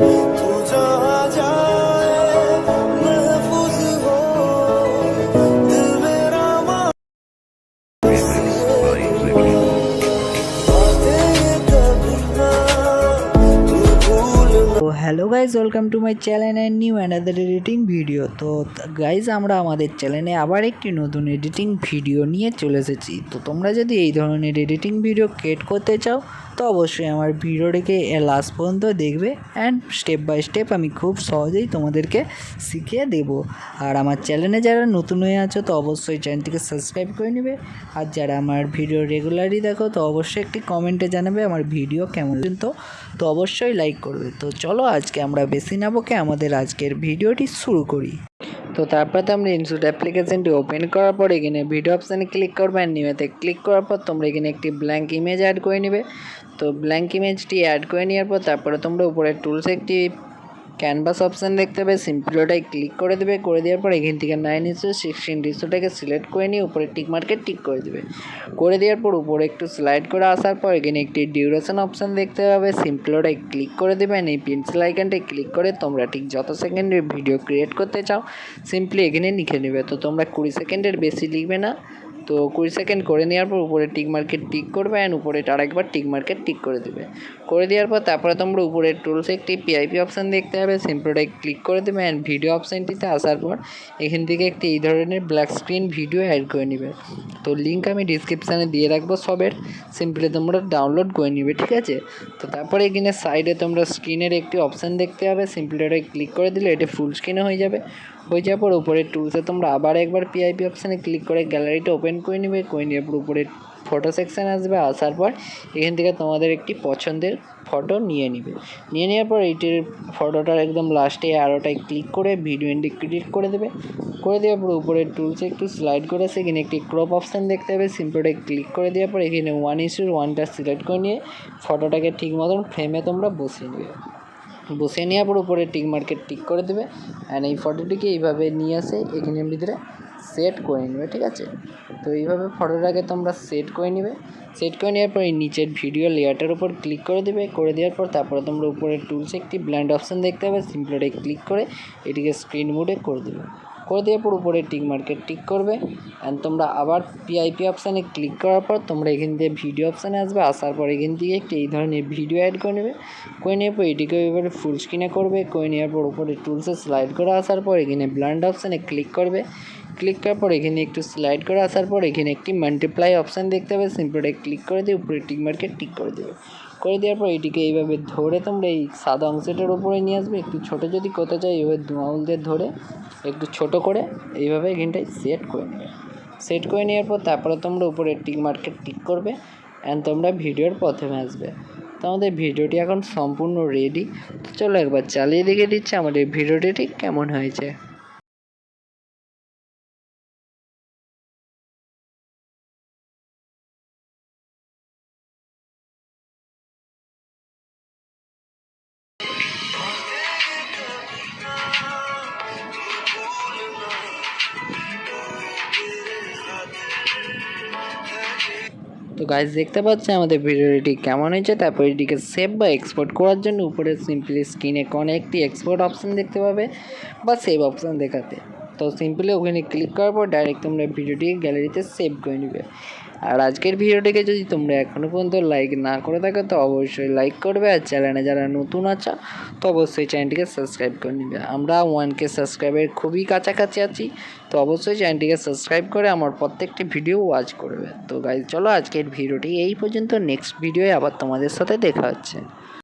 तू जहाँ जाए महफूज हो दिल मेरा তো hello guys, welcome to my channel and new another editing video. তো গাইজ, আমরা আমাদের চ্যানেলে আবার একটি নতুন এডিটিং ভিডিও নিয়ে চলে এসেছি। তো তোমরা যদি এই ধরনের এডিটিং ভিডিও ক্রিয়েট করতে চাও তো অবশ্যই আমার ভিডিওটিকে লাস্ট পর্যন্ত দেখবে অ্যান্ড স্টেপ বাই স্টেপ আমি খুব সহজেই তোমাদেরকে শিখিয়ে দেব। আর আমার চ্যানেলে যারা নতুন হয়ে আছো তো অবশ্যই চ্যানেলটিকে সাবস্ক্রাইব করে নেবে। আর যারা আমার ভিডিও রেগুলারই দেখো তো অবশ্যই একটি কমেন্টে জানাবে আমার ভিডিও কেমন, তো অবশ্যই লাইক করবে। তো চলো আজকে আমরা বেশি না বকে আমাদের আজকের ভিডিওটি শুরু করি। তো তারপরে তো আমরা ইনস্যুট অ্যাপ্লিকেশনটি ওপেন করার পর এখানে ভিডিও অপশানে ক্লিক করবে আর নিউতে ক্লিক করার পর তোমরা এখানে একটি ব্ল্যাঙ্ক ইমেজ অ্যাড করে নেবে। তো ব্ল্যাঙ্ক ইমেজটি অ্যাড করে নেওয়ার পর তারপরে তোমরা উপরে টুলসে একটি ক্যানভাস অপশান দেখতে হবে, সিম্পলি ওটাই ক্লিক করে দেবে। করে দেওয়ার পর এখান থেকে 9:16 রেশিওটাকে সিলেক্ট করে নিয়ে উপরে টিক মার্কে টিক করে দেবে। করে দেওয়ার পর উপরে একটু স্লাইড করে আসার পর এখানে একটি ডিউরেশন অপশান দেখতে পাবে, সিম্পলি ওটাই ক্লিক করে দেবে। এই পেন্সিল আইকনটায় ক্লিক করে তোমরা ঠিক যত সেকেন্ডের ভিডিও ক্রিয়েট করতে চাও সিম্পলি এখানে লিখে নেবে। তো তোমরা 20 সেকেন্ডের বেশি লিখবে না। তো 20 সেকেন্ড করে নেওয়ার পর উপরে টিক মার্কেট টিক করবে অ্যান্ড উপরে আরেকবার টিক মার্কেট টিক করে দেবে। করে দেওয়ার পর তারপরে তোমরা উপরে টুলসে একটি পিআইপি অপশান দেখতে হবে, সিম্পলটাই ক্লিক করে দেবে অ্যান্ড ভিডিও অপশানটিতে আসার পর এখান থেকে একটি এই ধরনের ব্ল্যাক স্ক্রিন ভিডিও অ্যাড করে নেবে। তো লিঙ্ক আমি ডিসক্রিপশানে দিয়ে রাখবো সবের, সিম্পলি তোমরা ডাউনলোড করে নেবে, ঠিক আছে। তো তারপরে এখানে সাইডে তোমরা স্ক্রিনের একটি অপশান দেখতে হবে, সিম্পলি ওটাই ক্লিক করে দিলে এটা ফুল স্ক্রিনে হয়ে যাবে। হয়ে যাওয়ার পর উপরে টুলসে তোমরা আবার একবার পিআইপি অপশানে ক্লিক করে গ্যালারিটা ওপেন করে নেবে। করে নেওয়ার পর উপরে ফটো সেকশান আসবে, আসার পর এখান থেকে তোমাদের একটি পছন্দের ফটো নিয়ে নেওয়ার পর এইটির ফটোটার একদম লাস্টে অ্যারোটায় ক্লিক করে ভিডিও এন্ডে ক্রিয়েট করে দেবে। করে দেওয়ার পর উপরে টুলসে একটু স্লাইড করে সেখানে একটি ক্রপ অপশান দেখতে হবে, সিম্পলটাই ক্লিক করে দেওয়ার পর এখানে 1:1টা সিলেক্ট করে নিয়ে ফটোটাকে ঠিক মতন ফ্রেমে তোমরা বসিয়ে নেবে। বসিয়ে নেওয়ার পর উপরে টিক মার্কেট টিক করে দেবে অ্যান্ড এই ফটোটিকে এইভাবে নিয়ে আসে এখানের ভিতরে সেট করে নেবে, ঠিক আছে। তো এইভাবে ফটোটাকে তোমরা সেট করে নেবে। সেট করে নেওয়ার পর এই নিচের ভিডিও লেয়ারটার উপর ক্লিক করে দেবে। করে দেওয়ার পর তারপরে তোমরা উপরে টুলসে একটি ব্ল্যান্ড অপশান দেখতে হবে, সিম্পলটাই ক্লিক করে এটিকে স্ক্রিন মোডে করে দেবে। করে দেওয়ার পর উপরে টিক মার্কেট টিক করবে অ্যান্ড তোমরা আবার পিআইপি অপশানে ক্লিক করার পর তোমরা এখান থেকে ভিডিও অপশানে আসবে, আসার পর এখান থেকে একটি এই ধরনের ভিডিও অ্যাড করে নেবে। করে নেওয়ার পর এটিকে এবারে ফুল স্ক্রিনে করবে। করে নেওয়ার পর উপরে টুলসে স্লাইড করে আসার পর এখানে ব্ল্যান্ড অপশানে ক্লিক করবে। ক্লিক করার পর এখানে একটু স্লাইড করে আসার পর এখানে একটি মাল্টিপ্লাই অপশান দেখতে হবে, সিম্পলটাই ক্লিক করে দিয়ে উপরে টিক মার্কে টিক করে দেবে। করে দেওয়ার পর এটিকে এইভাবে ধরে তোমরা এই সাদা অংশটার উপরে নিয়ে আসবে। একটু ছোটো যদি করতে চাই এইভাবে 2 আঙুল দিয়ে ধরে একটু ছোটো করে এইভাবে এখানটায় সেট করে নেবে। সেট করে নেওয়ার পর তারপরে তোমরা উপরে টিক মার্কে টিক করবে অ্যান্ড তোমরা ভিডিওর প্রথমে আসবে। তো আমাদের ভিডিওটি এখন সম্পূর্ণ রেডি। তো চলো একবার চালিয়ে দেখে দিচ্ছি আমাদের ভিডিওটি ঠিক কেমন হয়েছে। তো গাইজ দেখতে পাচ্ছি আমাদের ভিডিওটি কেমন হয়েছে। তারপর এটিকে সেভ বা এক্সপোর্ট করার জন্য উপরে সিম্পলি স্ক্রিনে কোনো একটি এক্সপোর্ট অপশান দেখতে পাবে বা সেভ অপশান দেখাতে। তো সিম্পলি ওখানে ক্লিক করার পর ডাইরেক্ট তোমরা ভিডিওটি গ্যালারিতে সেভ করে নেবে। আর আজকের ভিডিওটিকে যদি তোমরা এখনও পর্যন্ত লাইক না করে থাকো তো অবশ্যই লাইক করবে। আর চ্যানেলে যারা নতুন আছো তো অবশ্যই চ্যানেলটিকে সাবস্ক্রাইব করে নেবে। আমরা 1K সাবস্ক্রাইবের খুবই কাছাকাছি আছি, তো অবশ্যই চ্যানেলটিকে সাবস্ক্রাইব করে আমার প্রত্যেকটি ভিডিও ওয়াচ করবে। তো গাইজ চলো আজকের ভিডিওটি এই পর্যন্ত, নেক্সট ভিডিওয়ে আবার তোমাদের সাথে দেখা হচ্ছে।